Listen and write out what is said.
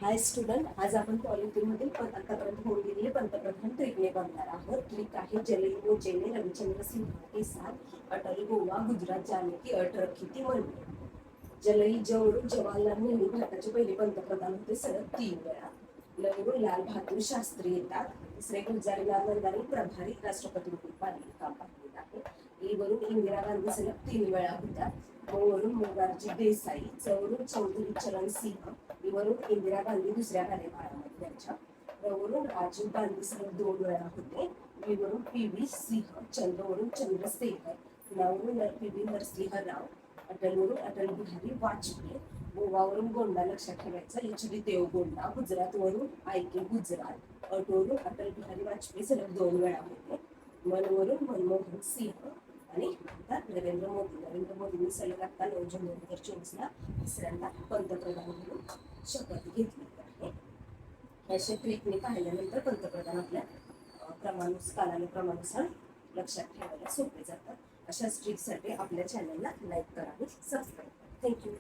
हाय student, आज आपण पॉलिटिमधील आतापर्यंत होऊन गेलेले पंतप्रधान ट्रिपने बघणार आहोत. ट्रिप आहे जलई मोजेने रविचंद्र सिंह के साथ अटल गोवा गुजरात जाने की अट रखी थी म्हणून. जलई जवळून जवाहरलाल नेहरू भारताचे पहिले पंतप्रधान होते सलग 3 वेळा. लवरून लाल बहादूर शास्त्री येतात. तिसरे गुलजारीलाल नंदानी प्रभारी राष्ट्रपती म्हणून काम पाहिलेलं आहे. ई वरून इंदिरा गांधी सलग 3 वेळा होत्या. वरून मोरारजी देसाई, चवरून चौधरी चरण सिंह, वरून इंदिरा गांधी दुसऱ्या कार्यकाळामध्ये त्यांच्या. वरून राजीव गांधी सलग 2 वेळा होते. वरून पी.व्ही. सिंह, चंद्रवरून चंद्रशेखर, नवरून पी.व्ही. नरसिंह राव, अटलवरून अटल बिहारी वाजपेयी, गोवावरून गोंडा लक्षात ठेवायचा एच.डी. देवगोंडा, गुजरातवरून आय.के. गुजराल, अटवरून अटल बिहारी वाजपेयी सलग 2 वेळा होते. मनवरून मनमोहन सिंह आणि आता नरेंद्र मोदींनी सलग आता 9 जून 2024ला तिसऱ्यांदा पंतप्रधान म्हणून शपथ घेतली आहे. अशा ट्रिकने पाहिल्यानंतर पंतप्रधान आपल्या कालानुक्रमानुसार लक्षात ठेवायला सोपे जातात. अशा ट्रिकसाठी आपल्या चॅनलला लाईक करा आणि सबस्क्राईब करा. थँक्यू.